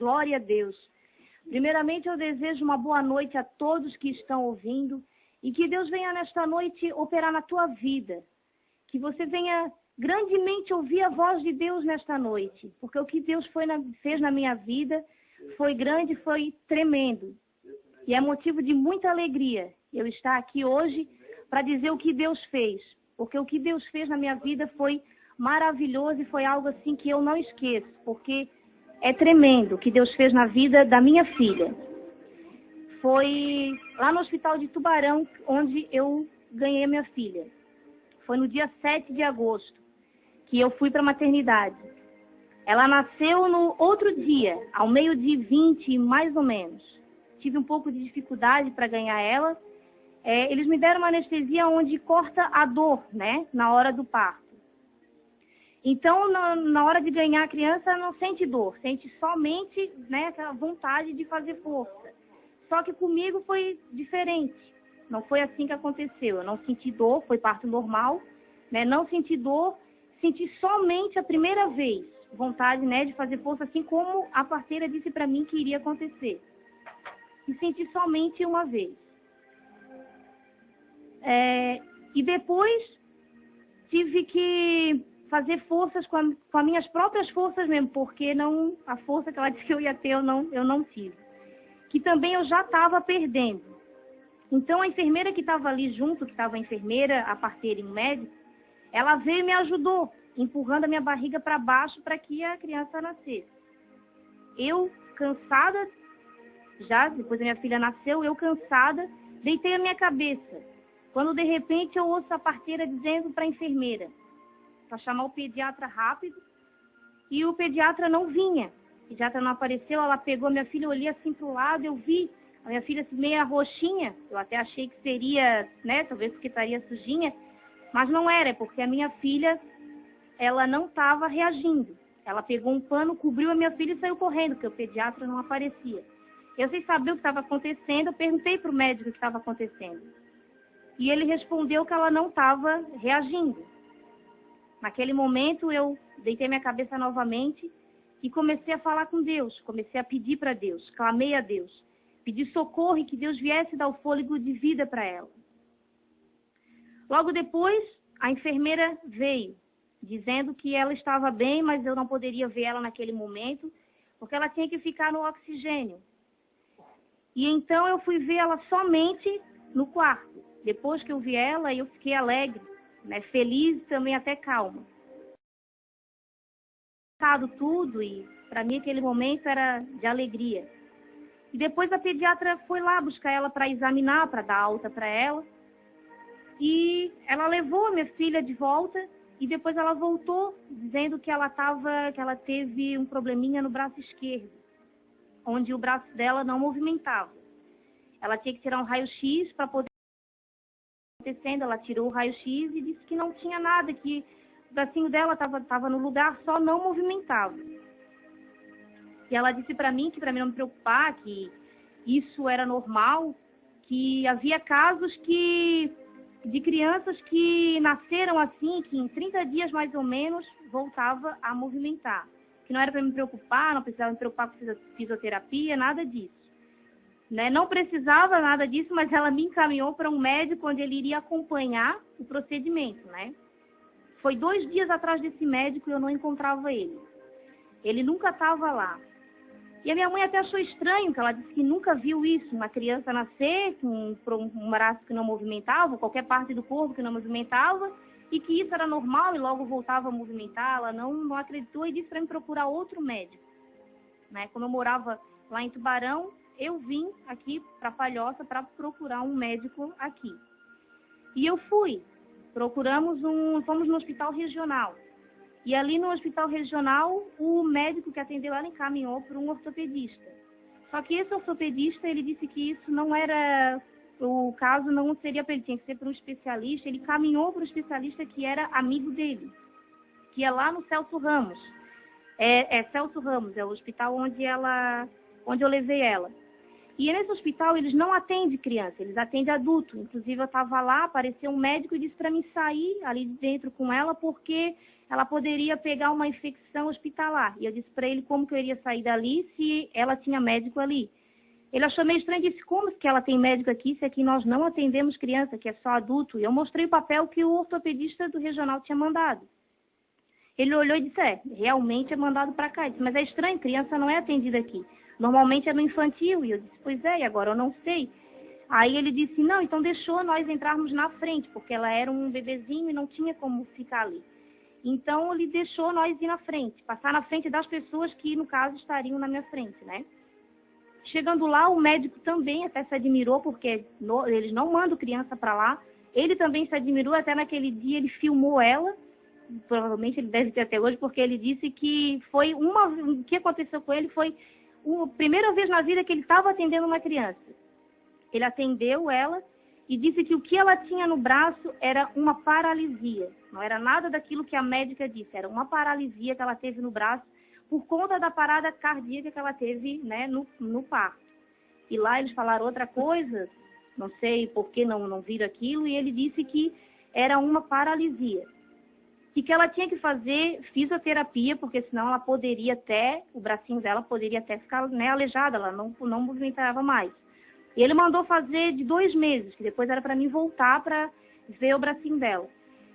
Glória a Deus. Primeiramente, eu desejo uma boa noite a todos que estão ouvindo e que Deus venha nesta noite operar na tua vida. Que você venha grandemente ouvir a voz de Deus nesta noite, porque o que Deus fez na minha vida foi grande, foi tremendo. E é motivo de muita alegria eu estar aqui hoje para dizer o que Deus fez, porque o que Deus fez na minha vida foi maravilhoso e foi algo assim que eu não esqueço, porque é tremendo o que Deus fez na vida da minha filha. Foi lá no hospital de Tubarão onde eu ganhei minha filha. Foi no dia 7 de agosto que eu fui para a maternidade. Ela nasceu no outro dia, ao 12h20, mais ou menos. Tive um pouco de dificuldade para ganhar ela. Eles me deram uma anestesia onde corta a dor, né, na hora do parto. Então, na hora de ganhar a criança, não sente dor, sente somente, né, aquela vontade de fazer força. Só que comigo foi diferente. Não foi assim que aconteceu. Eu não senti dor, foi parto normal, né, não senti dor, senti somente a primeira vez vontade, né, de fazer força, assim como a parteira disse para mim que iria acontecer. E senti somente uma vez. E depois tive que fazer forças com as minhas próprias forças mesmo, porque a força que ela disse que eu ia ter, eu não tive. Que também eu já estava perdendo. Então a enfermeira que estava ali junto, que estava a enfermeira, a parteira e o médico, ela veio e me ajudou, empurrando a minha barriga para baixo para que a criança nascesse. Eu, cansada, já depois a minha filha nasceu, eu cansada, deitei a minha cabeça. Quando de repente eu ouço a parteira dizendo para a enfermeira, para chamar o pediatra rápido, e o pediatra não vinha. O pediatra não apareceu, ela pegou a minha filha, eu olhei assim para o lado, eu vi a minha filha meio roxinha, eu até achei que seria, né, talvez porque estaria sujinha, mas não era, é porque a minha filha, ela não estava reagindo. Ela pegou um pano, cobriu a minha filha e saiu correndo, porque o pediatra não aparecia. Eu sem saber o que estava acontecendo, eu perguntei para o médico o que estava acontecendo. E ele respondeu que ela não estava reagindo. Naquele momento, eu deitei minha cabeça novamente e comecei a falar com Deus. Comecei a pedir para Deus, clamei a Deus. Pedi socorro e que Deus viesse dar o fôlego de vida para ela. Logo depois, a enfermeira veio, dizendo que ela estava bem, mas eu não poderia ver ela naquele momento, porque ela tinha que ficar no oxigênio. E então eu fui ver ela somente no quarto. Depois que eu vi ela, eu fiquei alegre, né, feliz e também até calma. Tudo e para mim aquele momento era de alegria. E depois a pediatra foi lá buscar ela para examinar, para dar alta para ela. E ela levou a minha filha de volta e depois ela voltou dizendo que ela teve um probleminha no braço esquerdo, onde o braço dela não movimentava. Ela tinha que tirar um raio-x para poder acontecendo, ela tirou o raio-x e disse que não tinha nada, que o bracinho dela estava no lugar, só não movimentava. E ela disse para mim não me preocupar, que isso era normal, que havia casos de crianças que nasceram assim, que em 30 dias mais ou menos voltava a movimentar. Que não era para me preocupar, não precisava me preocupar com fisioterapia, nada disso. Né? Não precisava nada disso, mas ela me encaminhou para um médico onde ele iria acompanhar o procedimento, né? Foi 2 dias atrás desse médico e eu não encontrava ele. Ele nunca estava lá. E a minha mãe até achou estranho, que ela disse que nunca viu isso, uma criança nascer com um braço que não movimentava, qualquer parte do corpo que não movimentava, e que isso era normal e logo voltava a movimentar. Ela não acreditou e disse para me procurar outro médico. Né? Como eu morava lá em Tubarão, eu vim aqui para Palhoça para procurar um médico aqui. E eu fui. Fomos no hospital regional. E ali no hospital regional, o médico que atendeu ela encaminhou para um ortopedista. Só que esse ortopedista, ele disse que isso não era, o caso não seria para ele, tinha que ser para um especialista. Ele caminhou para um especialista que era amigo dele, que é lá no Celso Ramos. Celso Ramos, é o hospital onde eu levei ela. E nesse hospital eles não atendem criança, eles atendem adulto. Inclusive eu estava lá, apareceu um médico e disse para mim sair ali de dentro com ela, porque ela poderia pegar uma infecção hospitalar. E eu disse para ele como que eu iria sair dali se ela tinha médico ali. Ele achou meio estranho e disse, como que ela tem médico aqui, se aqui nós não atendemos criança, que é só adulto? E eu mostrei o papel que o ortopedista do regional tinha mandado. Ele olhou e disse, realmente é mandado para cá. Eu disse, mas é estranho, criança não é atendida aqui. Normalmente é no infantil. E eu disse, pois é, e agora eu não sei. Aí ele disse, não, então deixou nós entrarmos na frente, porque ela era um bebezinho e não tinha como ficar ali. Então ele deixou nós ir na frente, passar na frente das pessoas que, no caso, estariam na minha frente, né? Chegando lá, o médico também até se admirou, porque eles não mandam criança para lá. Ele também se admirou, até naquele dia ele filmou ela, provavelmente ele deve ter até hoje, porque ele disse que foi o que aconteceu com ele foi a primeira vez na vida que ele estava atendendo uma criança. Ele atendeu ela e disse que o que ela tinha no braço era uma paralisia. Não era nada daquilo que a médica disse, era uma paralisia que ela teve no braço por conta da parada cardíaca que ela teve, né, no parto. E lá eles falaram outra coisa, não sei por que não viram aquilo, e ele disse que era uma paralisia. E que ela tinha que fazer fisioterapia, porque senão ela poderia até, o bracinho dela poderia até ficar, né, aleijada, ela não movimentava mais. E ele mandou fazer de 2 meses, que depois era para mim voltar para ver o bracinho dela.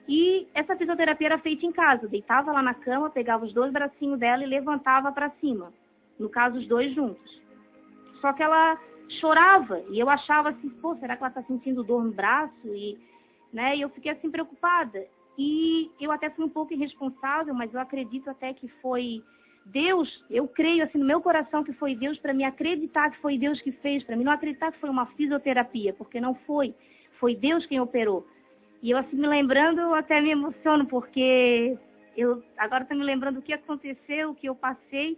E essa fisioterapia era feita em casa, deitava lá na cama, pegava os 2 bracinhos dela e levantava para cima, no caso os 2 juntos. Só que ela chorava e eu achava assim, pô, será que ela está sentindo dor no braço? E eu fiquei assim preocupada. E eu até fui um pouco irresponsável, mas eu acredito até que foi Deus, eu creio assim no meu coração que foi Deus para me acreditar que foi Deus que fez, para mim não acreditar que foi uma fisioterapia, porque não foi, foi Deus quem operou. E eu assim me lembrando, eu até me emociono, porque eu agora estou me lembrando o que aconteceu, o que eu passei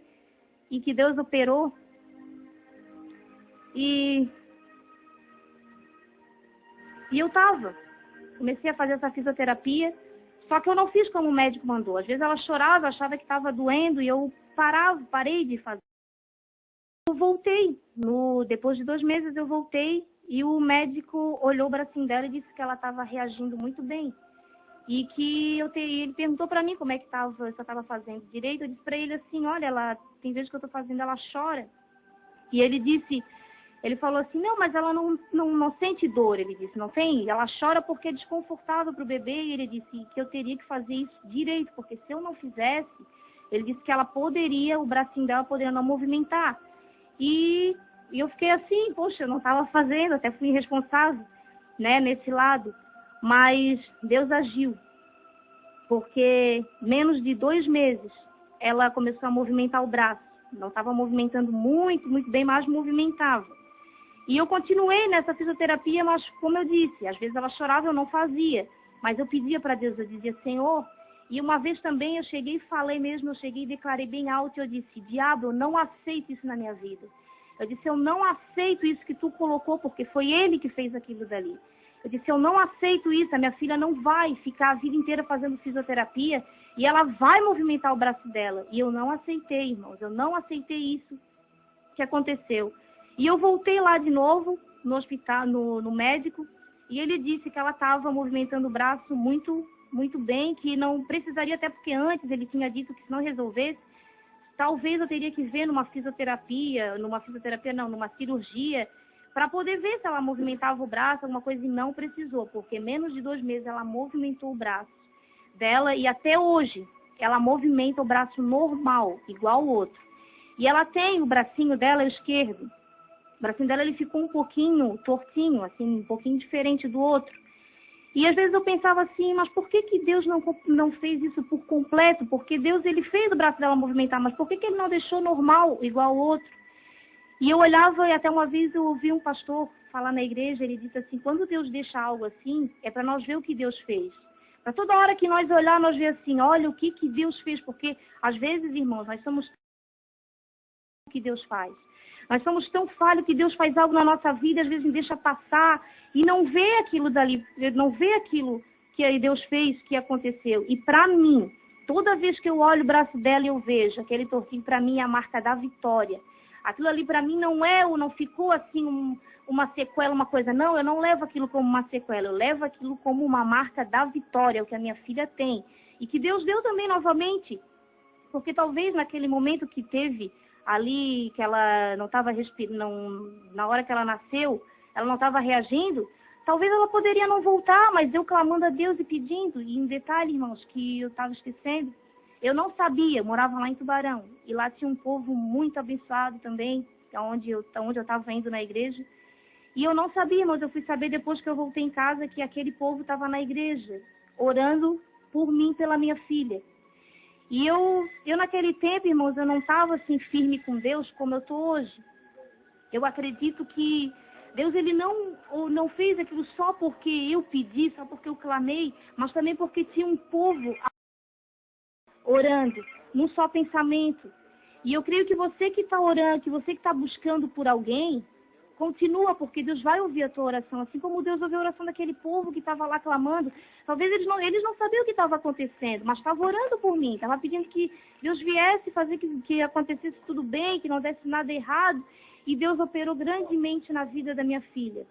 e que Deus operou. E eu comecei a fazer essa fisioterapia, só que eu não fiz como o médico mandou. Às vezes ela chorava, achava que estava doendo e eu parei de fazer. Eu voltei, depois de 2 meses eu voltei e o médico olhou o bracinho dela e disse que ela estava reagindo muito bem. E que ele perguntou para mim como é que se eu estava fazendo direito. Eu disse para ele assim, olha, tem vezes que eu estou fazendo, ela chora. E ele falou assim, não, mas ela não sente dor, ele disse, não tem? Ela chora porque é desconfortável para o bebê, e ele disse que eu teria que fazer isso direito, porque se eu não fizesse, ele disse que o bracinho dela poderia não movimentar. E eu fiquei assim, poxa, eu não estava fazendo, até fui irresponsável, né, nesse lado. Mas Deus agiu, porque menos de 2 meses ela começou a movimentar o braço. Não estava movimentando muito, muito bem, mas movimentava. E eu continuei nessa fisioterapia, mas como eu disse, às vezes ela chorava, eu não fazia. Mas eu pedia para Deus, eu dizia, Senhor. E uma vez também eu cheguei e falei mesmo, eu cheguei e declarei bem alto, e eu disse, diabo, eu não aceito isso na minha vida. Eu disse, eu não aceito isso que tu colocou, porque foi ele que fez aquilo dali. Eu disse, eu não aceito isso, a minha filha não vai ficar a vida inteira fazendo fisioterapia e ela vai movimentar o braço dela. E eu não aceitei, irmãos, eu não aceitei isso que aconteceu. E eu voltei lá de novo, no hospital, no médico, e ele disse que ela estava movimentando o braço muito, muito bem, que não precisaria, até porque antes ele tinha dito que se não resolvesse, talvez eu teria que ver numa cirurgia, para poder ver se ela movimentava o braço, alguma coisa, e não precisou, porque menos de 2 meses ela movimentou o braço dela, e até hoje ela movimenta o braço normal, igual o outro. E ela tem o bracinho dela esquerdo. O bracinho dela ele ficou um pouquinho tortinho, assim, um pouquinho diferente do outro. E às vezes eu pensava assim, mas por que Deus não fez isso por completo? Porque Deus ele fez o braço dela movimentar, mas por que ele não deixou normal, igual o outro? E eu olhava, e até uma vez eu ouvi um pastor falar na igreja, ele disse assim, quando Deus deixa algo assim, é para nós ver o que Deus fez. Para toda hora que nós olhar, nós ver assim, olha o que Deus fez, porque às vezes, irmãos, nós somos o que Deus faz. Nós somos tão falhos que Deus faz algo na nossa vida, às vezes deixa passar e não vê aquilo dali, não vê aquilo que Deus fez, que aconteceu. E para mim, toda vez que eu olho o braço dela e eu vejo aquele tortinho, para mim é a marca da vitória. Aquilo ali para mim não ficou assim uma sequela, uma coisa. Não, eu não levo aquilo como uma sequela, eu levo aquilo como uma marca da vitória, o que a minha filha tem. E que Deus deu também novamente. Porque talvez naquele momento que teve ali, que ela não estava respirando, na hora que ela nasceu, ela não estava reagindo, talvez ela poderia não voltar, mas eu clamando a Deus e pedindo. E em detalhe, irmãos, que eu estava esquecendo, eu não sabia, eu morava lá em Tubarão, e lá tinha um povo muito abençoado também, onde eu estava indo na igreja. E eu não sabia, mas eu fui saber depois que eu voltei em casa que aquele povo estava na igreja, orando por mim, pela minha filha. E eu naquele tempo, irmãos, eu não estava assim firme com Deus como eu estou hoje. Eu acredito que Deus ele não fez aquilo só porque eu pedi, só porque eu clamei, mas também porque tinha um povo orando, num só pensamento. E eu creio que você que está orando, que você que está buscando por alguém, continua, porque Deus vai ouvir a tua oração, assim como Deus ouviu a oração daquele povo que estava lá clamando. Talvez eles não sabiam o que estava acontecendo, mas estavam orando por mim, estavam pedindo que Deus viesse fazer que acontecesse tudo bem, que não desse nada errado. E Deus operou grandemente na vida da minha filha.